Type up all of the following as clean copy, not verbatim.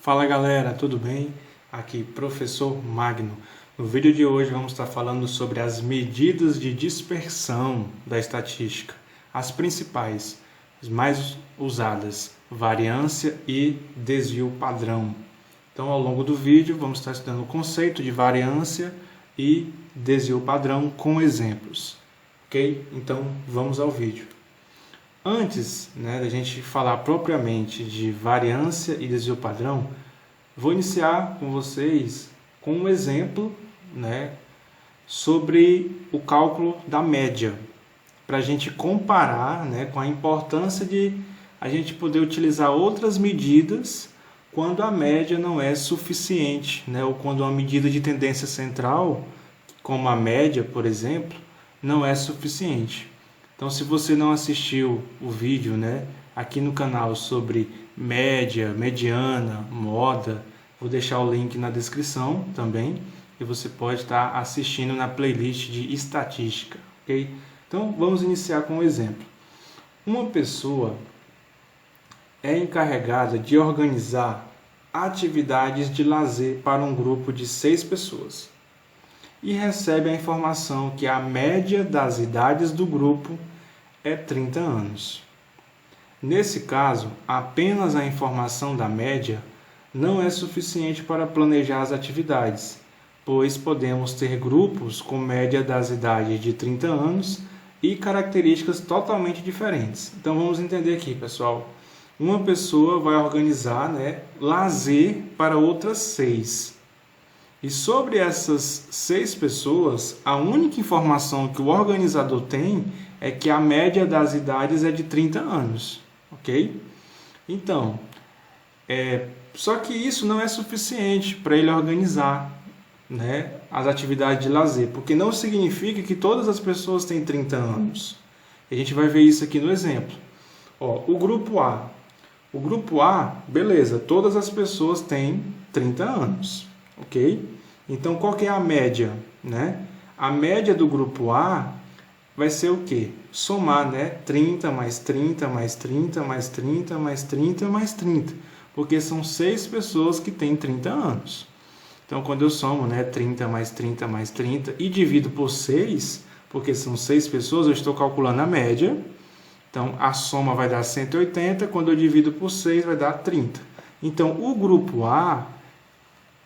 Fala galera, tudo bem? Aqui professor Magno. No vídeo de hoje vamos estar falando sobre as medidas de dispersão da estatística. As principais, as mais usadas, variância e desvio padrão. Então ao longo do vídeo vamos estar estudando o conceito de variância e desvio padrão com exemplos. Ok? Então vamos ao vídeo. Antes da gente falar propriamente de variância e desvio padrão, vou iniciar com vocês com um exemplo sobre o cálculo da média, para a gente comparar com a importância de a gente poder utilizar outras medidas quando a média não é suficiente, ou quando uma medida de tendência central, como a média, por exemplo, não é suficiente. Então, se você não assistiu o vídeo aqui no canal sobre média, mediana, moda, vou deixar o link na descrição também, e você pode estar assistindo na playlist de estatística, ok? Então, vamos iniciar com um exemplo. Uma pessoa é encarregada de organizar atividades de lazer para um grupo de 6 pessoas. E recebe a informação que a média das idades do grupo é 30 anos. Nesse caso, apenas a informação da média não é suficiente para planejar as atividades, pois podemos ter grupos com média das idades de 30 anos e características totalmente diferentes. Então vamos entender aqui, pessoal. Uma pessoa vai organizar lazer para outras 6. E sobre essas 6 pessoas, a única informação que o organizador tem é que a média das idades é de 30 anos, ok? Então, só que isso não é suficiente para ele organizar as atividades de lazer, porque não significa que todas as pessoas têm 30 anos. A gente vai ver isso aqui no exemplo. O grupo A. O grupo A, beleza, todas as pessoas têm 30 anos. Ok? Então, qual que é a média? A média do grupo A vai ser o quê? Somar 30 mais 30 mais 30 mais 30 mais 30 mais 30. Porque são 6 pessoas que têm 30 anos. Então, quando eu somo 30 mais 30 mais 30 e divido por 6, porque são 6 pessoas, eu estou calculando a média. Então, a soma vai dar 180, quando eu divido por 6 vai dar 30. Então, o grupo A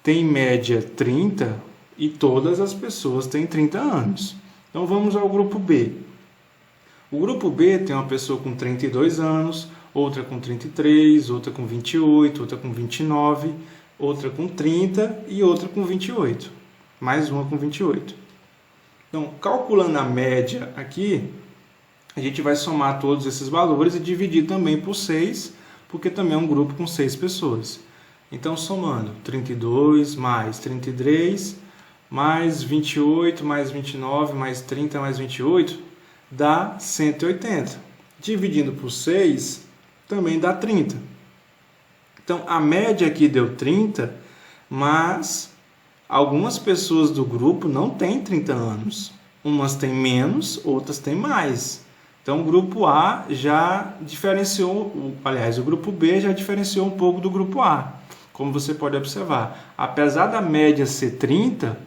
tem média 30 e todas as pessoas têm 30 anos. Então, vamos ao grupo B. O grupo B tem uma pessoa com 32 anos, outra com 33, outra com 28, outra com 29, outra com 30 e outra com 28. Mais uma com 28. Então, calculando a média aqui, a gente vai somar todos esses valores e dividir também por 6, porque também é um grupo com 6 pessoas. Então, somando 32 mais 33, mais 28, mais 29, mais 30, mais 28, dá 180. Dividindo por 6, também dá 30. Então, a média aqui deu 30, mas algumas pessoas do grupo não têm 30 anos. Umas têm menos, outras têm mais. Então, o grupo A já diferenciou, aliás, o grupo B já diferenciou um pouco do grupo A, como você pode observar. Apesar da média ser 30,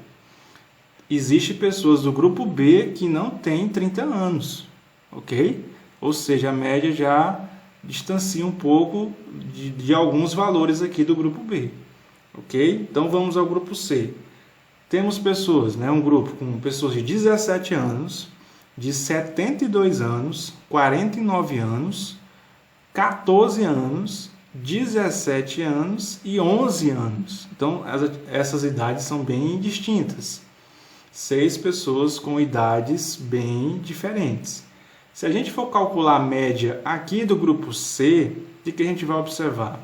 existem pessoas do grupo B que não têm 30 anos, ok? Ou seja, a média já distancia um pouco de alguns valores aqui do grupo B, ok? Então, vamos ao grupo C. Temos pessoas, um grupo com pessoas de 17 anos, de 72 anos, 49 anos, 14 anos, 17 anos e 11 anos. Então, essas idades são bem distintas. 6 pessoas com idades bem diferentes. Se a gente for calcular a média aqui do grupo C, o que a gente vai observar?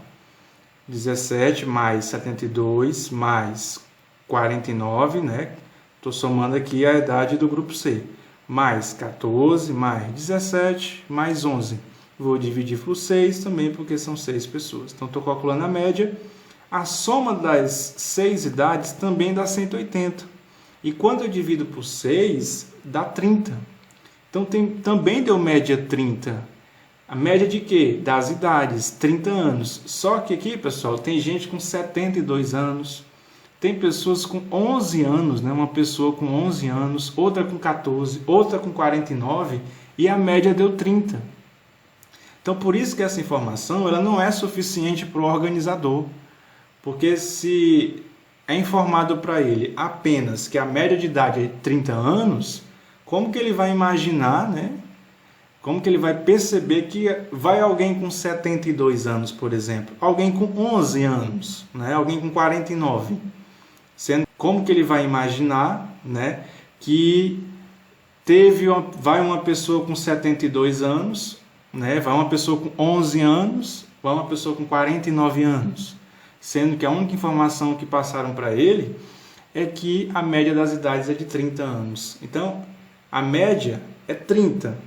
17 mais 72 mais 49, Estou somando aqui a idade do grupo C. Mais 14, mais 17, mais 11. Vou dividir por 6 também, porque são 6 pessoas. Então, estou calculando a média. A soma das 6 idades também dá 180. E quando eu divido por 6, dá 30. Então, também deu média 30. A média de quê? Das idades, 30 anos. Só que aqui, pessoal, tem gente com 72 anos, tem pessoas com 11 anos, né? Uma pessoa com 11 anos, outra com 14, outra com 49, e a média deu 30. Então, por isso que essa informação ela não é suficiente para o organizador. Porque se é informado para ele apenas que a média de idade é 30 anos, como que ele vai imaginar, né? Como que ele vai perceber que vai alguém com 72 anos, por exemplo, alguém com 11 anos, né? Alguém com 49? Como que ele vai imaginar, né, que vai uma pessoa com 72 anos, né, vai uma pessoa com 11 anos, vai uma pessoa com 49 anos? Sendo que a única informação que passaram para ele é que a média das idades é de 30 anos. Então, a média é 30,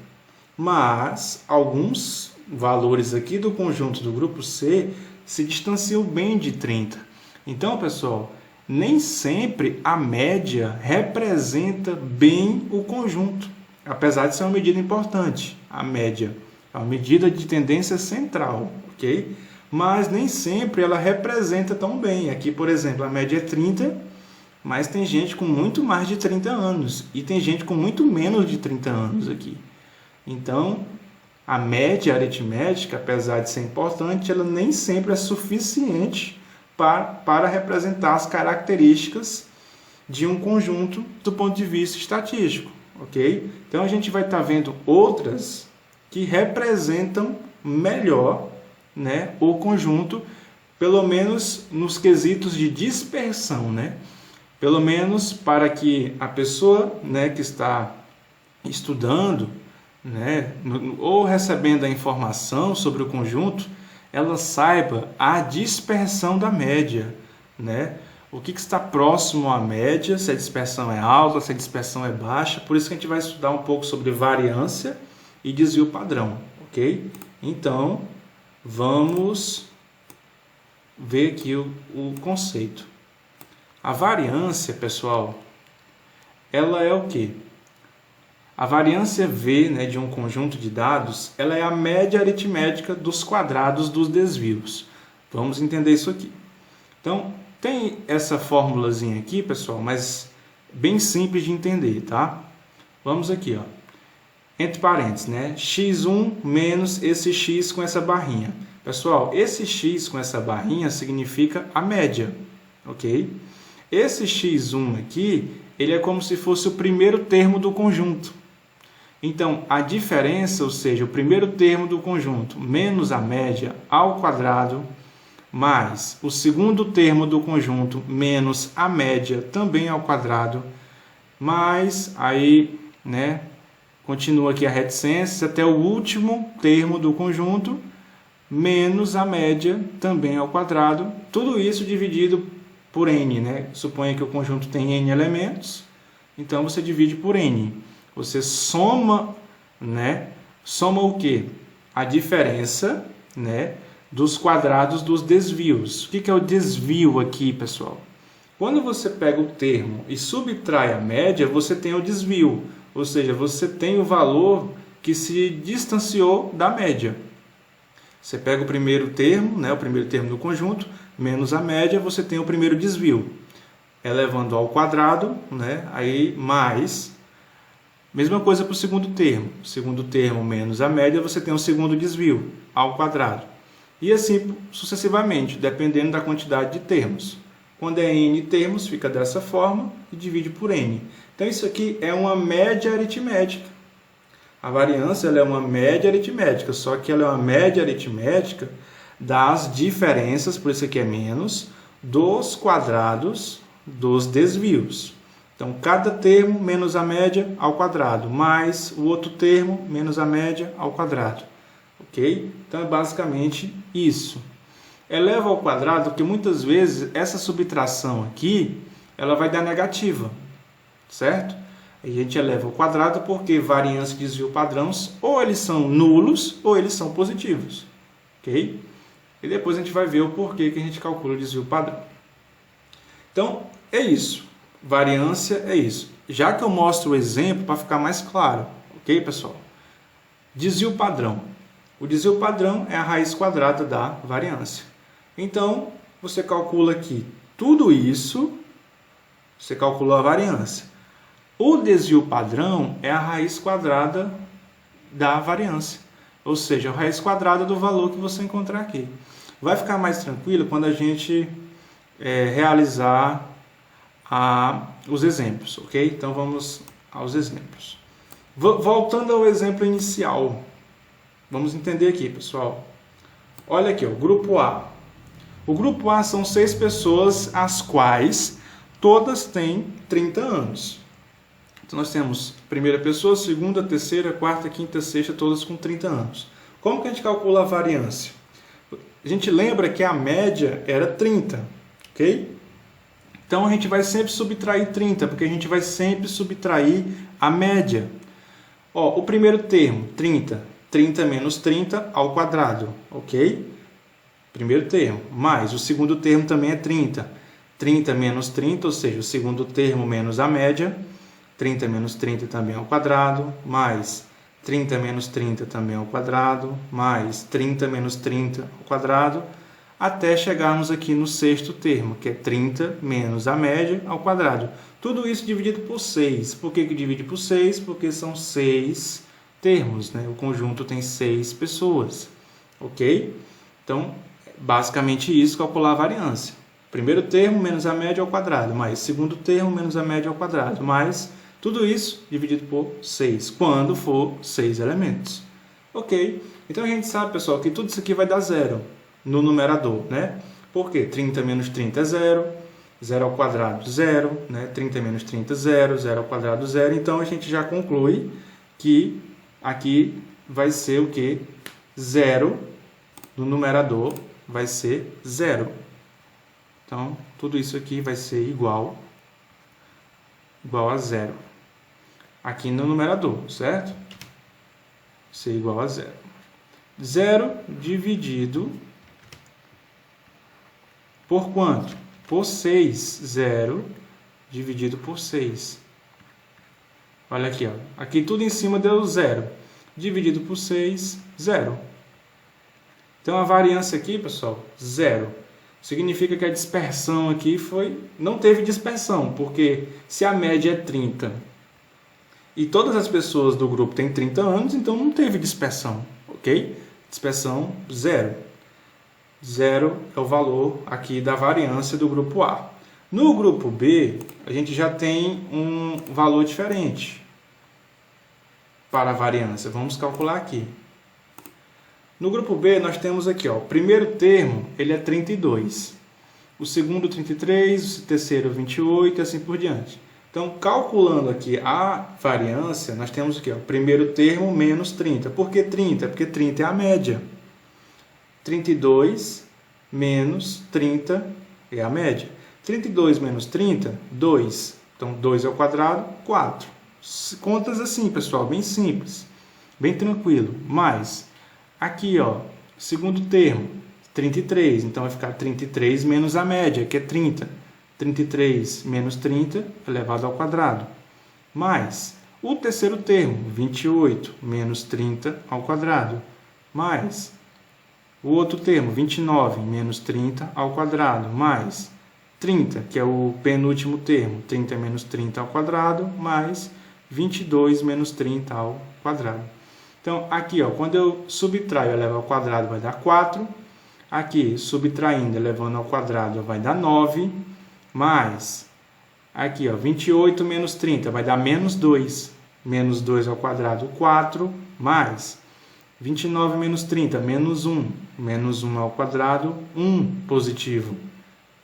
mas alguns valores aqui do conjunto do grupo C se distanciam bem de 30. Então, pessoal, nem sempre a média representa bem o conjunto, apesar de ser uma medida importante. A média é uma medida de tendência central, ok? Mas nem sempre ela representa tão bem. Aqui, por exemplo, a média é 30, mas tem gente com muito mais de 30 anos e tem gente com muito menos de 30 anos aqui. Então, a média aritmética, apesar de ser importante, ela nem sempre é suficiente para representar as características de um conjunto do ponto de vista estatístico, ok? Então, a gente vai estar vendo outras que representam melhor, né, o conjunto, pelo menos nos quesitos de dispersão, né? Pelo menos para que a pessoa, né, que está estudando, né, ou recebendo a informação sobre o conjunto, ela saiba a dispersão da média, né? O que está próximo à média, se a dispersão é alta, se a dispersão é baixa. Por isso que a gente vai estudar um pouco sobre variância e desvio padrão, ok? Então, vamos ver aqui o conceito. A variância, pessoal, ela é o quê? A variância V, né, de um conjunto de dados, ela é a média aritmética dos quadrados dos desvios. Vamos entender isso aqui. Então, tem essa formulazinha aqui, pessoal, mas bem simples de entender, tá? Vamos aqui, ó. Entre parênteses, né? x1 menos esse x com essa barrinha. Pessoal, esse x com essa barrinha significa a média, ok? Esse x1 aqui, ele é como se fosse o primeiro termo do conjunto. Então, a diferença, ou seja, o primeiro termo do conjunto menos a média ao quadrado, mais o segundo termo do conjunto menos a média também ao quadrado, mais aí, né, continua aqui a reticência até o último termo do conjunto menos a média também ao quadrado, tudo isso dividido por n, né? Suponha que o conjunto tem n elementos, então você divide por n. Você soma, né? Soma o quê? A diferença, né, dos quadrados dos desvios. O que é o desvio aqui, pessoal? Quando você pega o termo e subtrai a média, você tem o desvio. Ou seja, você tem o valor que se distanciou da média. Você pega o primeiro termo, né, o primeiro termo do conjunto, menos a média, você tem o primeiro desvio. Elevando ao quadrado, né, aí mais... Mesma coisa para o segundo termo. Segundo termo menos a média, você tem o segundo desvio ao quadrado. E assim sucessivamente, dependendo da quantidade de termos. Quando é n termos, fica dessa forma e divide por n. Então, isso aqui é uma média aritmética. A variância ela é uma média aritmética, só que ela é uma média aritmética das diferenças, por isso aqui é menos, dos quadrados dos desvios. Então, cada termo menos a média ao quadrado, mais o outro termo menos a média ao quadrado. Ok? Então, é basicamente isso. Eleva ao quadrado, porque muitas vezes essa subtração aqui, ela vai dar negativa, certo? A gente eleva ao quadrado porque variância e desvio padrões, ou eles são nulos, ou eles são positivos. Ok? E depois a gente vai ver o porquê que a gente calcula o desvio padrão. Então, é isso. Variância é isso. Já que eu mostro o exemplo para ficar mais claro, ok, pessoal? Desvio padrão. O desvio padrão é a raiz quadrada da variância. Então, você calcula aqui tudo isso, você calculou a variância. O desvio padrão é a raiz quadrada da variância, ou seja, a raiz quadrada do valor que você encontrar aqui. Vai ficar mais tranquilo quando a gente realizar os exemplos, ok? Então vamos aos exemplos. Voltando ao exemplo inicial, vamos entender aqui, pessoal. Olha aqui, o grupo A. O grupo A são 6 pessoas, as quais todas têm 30 anos. Então nós temos primeira pessoa, segunda, terceira, quarta, quinta, sexta, todas com 30 anos. Como que a gente calcula a variância? A gente lembra que a média era 30, ok? Então a gente vai sempre subtrair 30, porque a gente vai sempre subtrair a média. Ó, o primeiro termo, 30. 30 menos 30 ao quadrado, ok? Primeiro termo. Mais o segundo termo também é 30. 30 menos 30, ou seja, o segundo termo menos a média. 30 menos 30 também ao quadrado, mais 30 menos 30 também ao quadrado, mais 30 menos 30 ao quadrado, até chegarmos aqui no sexto termo, que é 30 menos a média ao quadrado. Tudo isso dividido por 6. Por que divide por 6? Porque são 6 termos, né? O conjunto tem 6 pessoas, ok? Então, basicamente isso, calcular a variância. Primeiro termo menos a média ao quadrado, mais segundo termo menos a média ao quadrado, mais tudo isso dividido por 6, quando for 6 elementos. Ok? Então a gente sabe, pessoal, que tudo isso aqui vai dar zero no numerador, né? Por quê? 30 menos 30 é zero, 0 ao quadrado, zero, né? 30 menos 30, zero, 0 ao quadrado, zero. Então a gente já conclui que aqui vai ser o quê? Zero no numerador vai ser zero. Então, tudo isso aqui vai ser igual a zero. Aqui no numerador, certo? Ser igual a zero. Zero dividido por quanto? Por 6. Zero dividido por 6. Olha aqui, ó. Aqui tudo em cima deu zero. Dividido por 6, zero. Então, a variância aqui, pessoal, zero. Significa que a dispersão aqui não teve dispersão, porque se a média é 30 e todas as pessoas do grupo têm 30 anos, então não teve dispersão, ok? Dispersão zero. Zero é o valor aqui da variância do grupo A. No grupo B, a gente já tem um valor diferente para a variância. Vamos calcular aqui. No grupo B, nós temos aqui, ó, o primeiro termo, ele é 32. O segundo, 33. O terceiro, 28, e assim por diante. Então, calculando aqui a variância, nós temos aqui, ó, o primeiro termo menos 30. Por que 30? Porque 30 é a média. 32 menos 30 é a média. 32 menos 30, 2. Então, 2 ao quadrado, 4. Contas assim, pessoal, bem simples. Bem tranquilo. Mais... Aqui, ó, segundo termo, 33. Então, vai ficar 33 menos a média, que é 30. 33 menos 30 elevado ao quadrado. Mais o terceiro termo, 28 menos 30 ao quadrado. Mais o outro termo, 29 menos 30 ao quadrado. Mais 30, que é o penúltimo termo, 30 menos 30 ao quadrado. Mais 22 menos 30 ao quadrado. Então, aqui, ó, quando eu subtraio e elevo ao quadrado, vai dar 4. Aqui, subtraindo e elevando ao quadrado, vai dar 9. Mais, aqui, ó, 28 menos 30, vai dar menos 2. Menos 2 ao quadrado, 4. Mais, 29 menos 30, menos 1. Menos 1 ao quadrado, 1 positivo.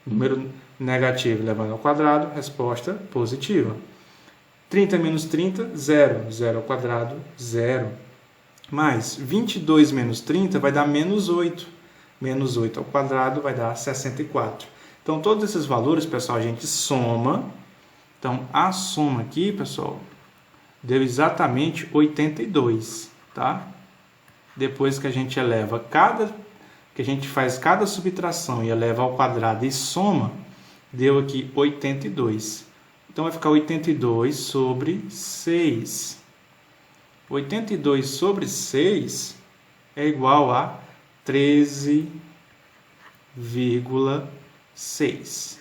Número negativo elevado ao quadrado, resposta positiva. 30 menos 30, 0. 0 ao quadrado, 0. Mais 22 menos 30 vai dar menos 8. Menos 8 ao quadrado vai dar 64. Então, todos esses valores, pessoal, a gente soma. Então, a soma aqui, pessoal, deu exatamente 82, tá? Depois que a gente eleva que a gente faz cada subtração e eleva ao quadrado e soma, deu aqui 82. Então, vai ficar 82 sobre 6. 82 sobre 6 é igual a 13,6.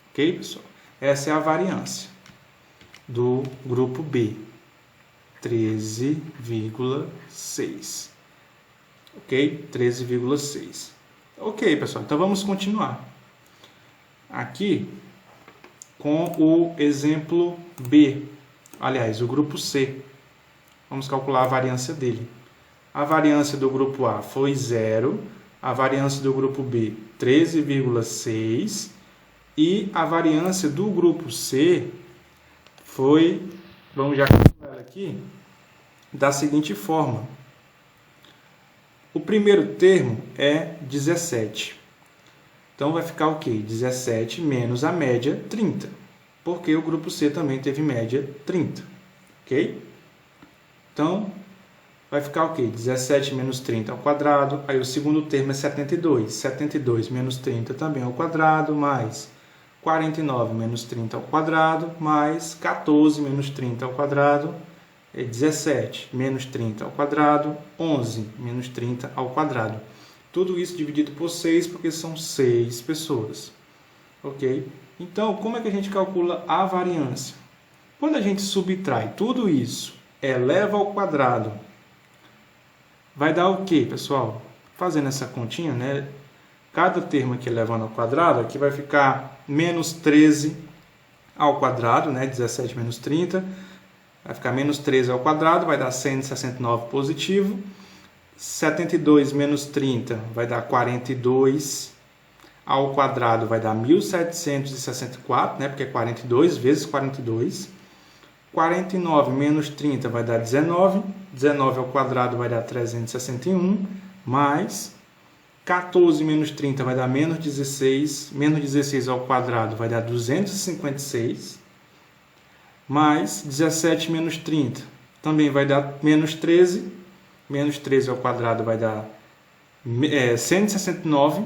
Ok, pessoal? Essa é a variância do grupo B. 13,6. Ok? 13,6. Ok, pessoal. Então, vamos continuar. Aqui, com o exemplo B. Aliás, o grupo C. Vamos calcular a variância dele. A variância do grupo A foi 0. A variância do grupo B, 13,6. E a variância do grupo C foi, vamos já calcular ela aqui, da seguinte forma. O primeiro termo é 17. Então, vai ficar o quê? 17 menos a média, 30. Porque o grupo C também teve média 30. Ok? Então, vai ficar o quê? 17 menos 30 ao quadrado. Aí, o segundo termo é 72. 72 menos 30 também ao quadrado, mais 49 menos 30 ao quadrado, mais 14 menos 30 ao quadrado, é 17 menos 30 ao quadrado, 11 menos 30 ao quadrado. Tudo isso dividido por 6, porque são 6 pessoas. Ok? Então, como é que a gente calcula a variância? Quando a gente subtrai tudo isso, eleva ao quadrado, vai dar o quê, pessoal? Fazendo essa continha, né? Cada termo aqui elevando ao quadrado, aqui vai ficar menos 13 ao quadrado, né? 17 menos 30. Vai ficar menos 13 ao quadrado, vai dar 169 positivo. 72 menos 30 vai dar 42 ao quadrado, vai dar 1764, né? Porque é 42 vezes 42. 49 menos 30 vai dar 19. 19 ao quadrado vai dar 361, mais 14 menos 30 vai dar menos 16. Menos 16 ao quadrado vai dar 256. Mais 17 menos 30 também vai dar menos 13. Menos 13 ao quadrado vai dar 169,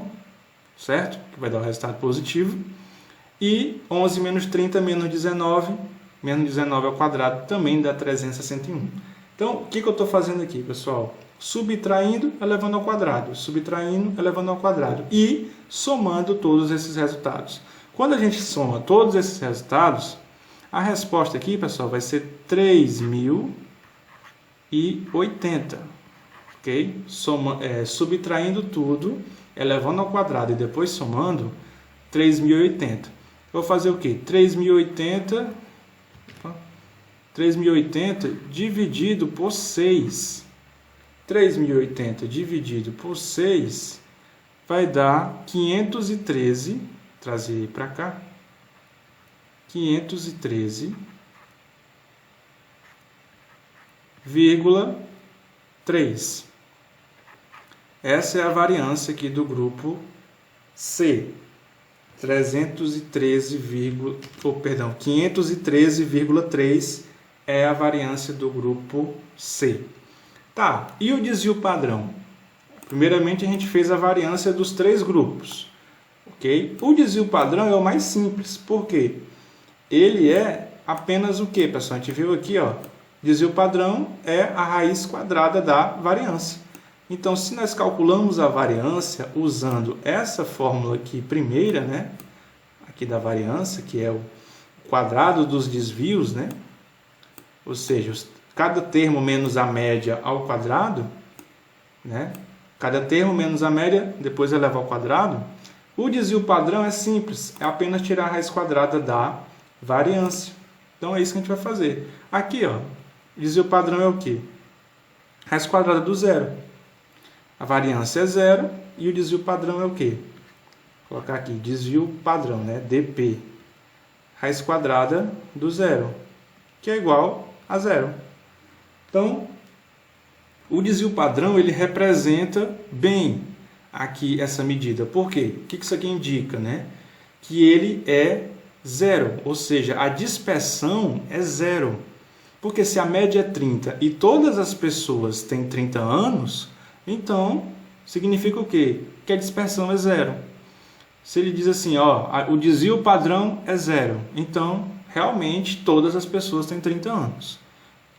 certo? Que vai dar o resultado positivo. E 11 menos 30 menos 19. Menos 19 ao quadrado também dá 361. Então, o que eu estou fazendo aqui, pessoal? Subtraindo, elevando ao quadrado. Subtraindo, elevando ao quadrado. E somando todos esses resultados. Quando a gente soma todos esses resultados, a resposta aqui, pessoal, vai ser 3.080. Ok? Subtraindo tudo, elevando ao quadrado e depois somando, 3.080. Eu vou fazer o quê? 3.080 dividido por 6. 3.080 dividido por 6 vai dar 513. Trazer para cá. 513,3. Essa é a variância aqui do grupo C. 513,3 é a variância do grupo C. Tá, e o desvio padrão? Primeiramente, a gente fez a variância dos 3 grupos. Ok? O desvio padrão é o mais simples. Por quê? Ele é apenas o quê, pessoal? A gente viu aqui, ó. Desvio padrão é a raiz quadrada da variância. Então, se nós calculamos a variância usando essa fórmula aqui primeira, né? Aqui da variância, que é o quadrado dos desvios, né? Ou seja, cada termo menos a média ao quadrado, né? Cada termo menos a média, depois eleva ao quadrado. O desvio padrão é simples, é apenas tirar a raiz quadrada da variância. Então, é isso que a gente vai fazer. Aqui, ó, desvio padrão é o quê? Raiz quadrada do zero. A variância é zero e o desvio padrão é o quê? Vou colocar aqui, desvio padrão, né? dp. Raiz quadrada do zero, que é igual a zero. Então, o desvio padrão, ele representa bem aqui essa medida. Por quê? O que isso aqui indica, né? Que ele é zero, ou seja, a dispersão é zero. Porque se a média é 30 e todas as pessoas têm 30 anos, então significa o quê? Que a dispersão é zero. Se ele diz assim, ó, o desvio padrão é zero, então realmente todas as pessoas têm 30 anos.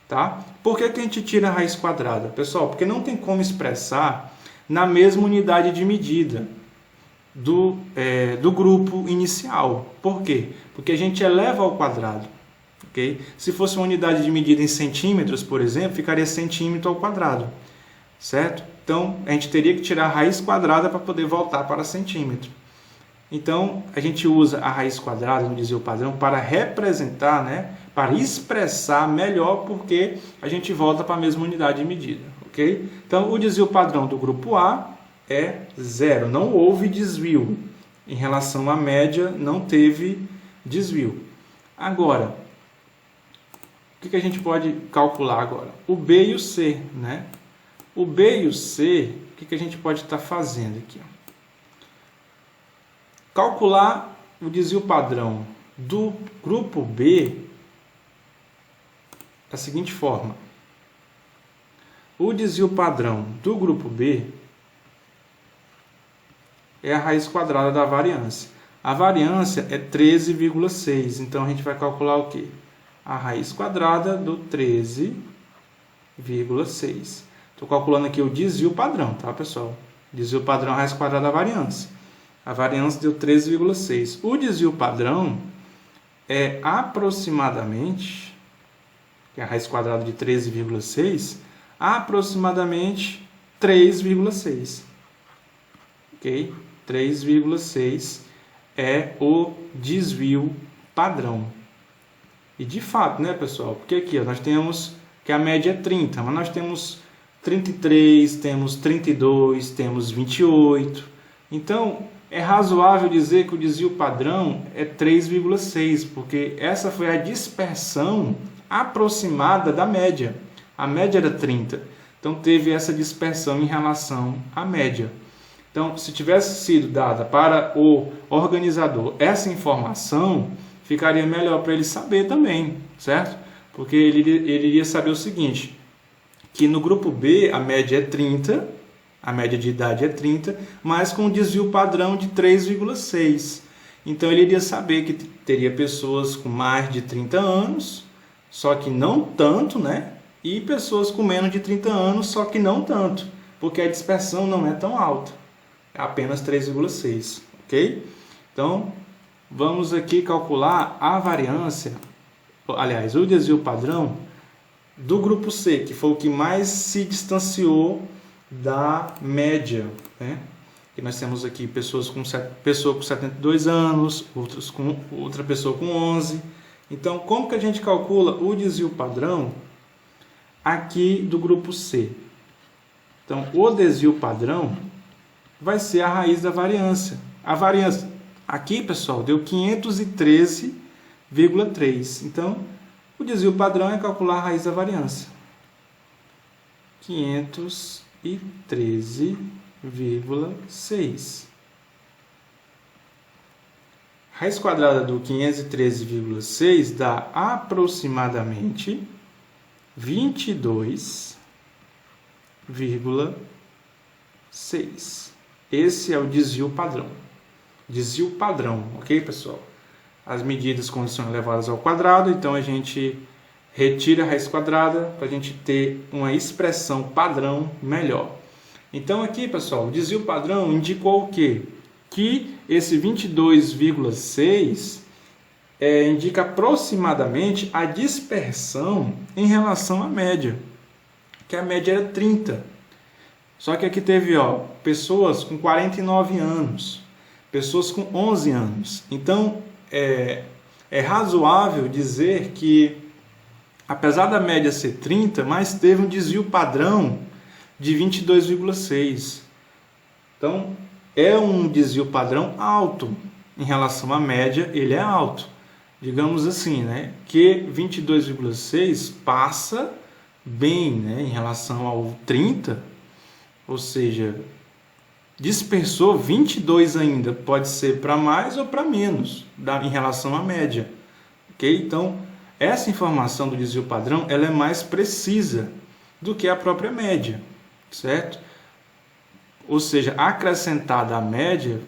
Tá? por que a gente tira a raiz quadrada? Pessoal, porque não tem como expressar na mesma unidade de medida do grupo inicial. Por quê? Porque a gente eleva ao quadrado. Okay? Se fosse uma unidade de medida em centímetros, por exemplo, ficaria centímetro ao quadrado. Certo? Então, a gente teria que tirar a raiz quadrada para poder voltar para centímetro. Então, a gente usa a raiz quadrada no desvio padrão para representar, né, para expressar melhor porque a gente volta para a mesma unidade de medida. Okay? Então, o desvio padrão do grupo A é 0. Não houve desvio. Em relação à média, não teve desvio. Agora, o que a gente pode calcular agora? O B e o C, né? O B e o C, o que a gente pode estar fazendo aqui? Calcular o desvio padrão do grupo B da seguinte forma. O desvio padrão do grupo B é a raiz quadrada da variância. A variância é 13,6. Então, a gente vai calcular o quê? A raiz quadrada do 13,6. Estou calculando aqui o desvio padrão, tá, pessoal? Desvio padrão, raiz quadrada da variância. A variância deu 13,6. O desvio padrão é aproximadamente, que é a raiz quadrada de 13,6, aproximadamente 3,6. Ok? 3,6 é o desvio padrão. E de fato, né, pessoal? Porque aqui ó, nós temos que a média é 30, mas nós temos 33, temos 32, temos 28. Então, é razoável dizer que o desvio padrão é 3,6, porque essa foi a dispersão aproximada da média. A média era 30. Então, teve essa dispersão em relação à média. Então, se tivesse sido dada para o organizador essa informação, ficaria melhor para ele saber também, certo? Porque ele iria saber o seguinte, que no grupo B a média é 30, a média de idade é 30, mas com um desvio padrão de 3,6. Então ele iria saber que teria pessoas com mais de 30 anos, só que não tanto, né? E pessoas com menos de 30 anos, só que não tanto, porque a dispersão não é tão alta, é apenas 3,6, ok? Então, vamos aqui calcular a variância, aliás, o desvio padrão do grupo C, que foi o que mais se distanciou da média, né? E nós temos aqui pessoa com 72 anos, outra pessoa com 11. Então, como que a gente calcula o desvio padrão aqui do grupo C? Então, o desvio padrão vai ser a raiz da variância. A variância aqui, pessoal, deu 513,3. Então, o desvio padrão é calcular a raiz da variância. 513,6. Raiz quadrada do 513,6 dá aproximadamente 22,6. Esse é o desvio padrão. Desvio padrão, ok, pessoal? As medidas quando são elevadas ao quadrado, então a gente retira a raiz quadrada para a gente ter uma expressão padrão melhor. Então aqui, pessoal, o desvio padrão indicou o quê? Que esse 22,6 indica aproximadamente a dispersão em relação à média, que a média era 30. Só que aqui teve pessoas com 49 anos, pessoas com 11 anos. Então, é razoável dizer que, apesar da média ser 30, mas teve um desvio padrão de 22,6. Então, é um desvio padrão alto. Em relação à média, ele é alto. Digamos assim, né? Que 22,6 passa bem, né? Em relação ao 30, ou seja, dispersou 22 ainda. Pode ser para mais ou para menos em relação à média. Ok? Então, essa informação do desvio padrão ela é mais precisa do que a própria média, certo? Ou seja, acrescentada à média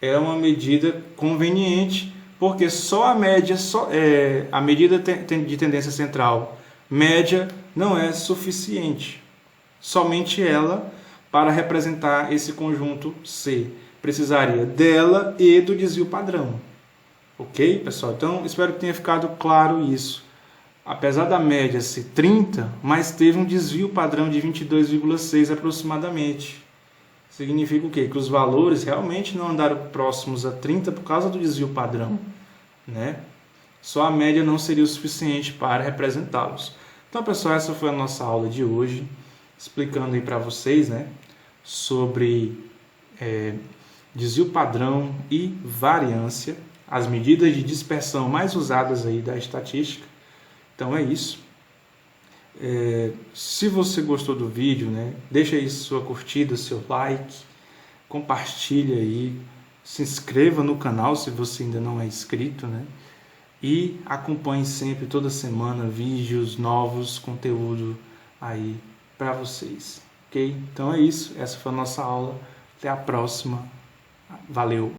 é uma medida conveniente, porque só a média, a medida de tendência central média não é suficiente. Somente ela para representar esse conjunto C. Precisaria dela e do desvio padrão. Ok, pessoal? Então, espero que tenha ficado claro isso. Apesar da média ser 30, mas teve um desvio padrão de 22,6 aproximadamente. Significa o quê? Que os valores realmente não andaram próximos a 30 por causa do desvio padrão, né? Só a média não seria o suficiente para representá-los. Então, pessoal, essa foi a nossa aula de hoje, explicando aí para vocês, né, sobre desvio padrão e variância, as medidas de dispersão mais usadas aí da estatística. Então é isso. Se você gostou do vídeo, né, deixa aí sua curtida, seu like, compartilha aí, se inscreva no canal se você ainda não é inscrito, né, e acompanhe sempre, toda semana, vídeos novos, conteúdo aí para vocês, ok? Então é isso, essa foi a nossa aula, até a próxima, valeu!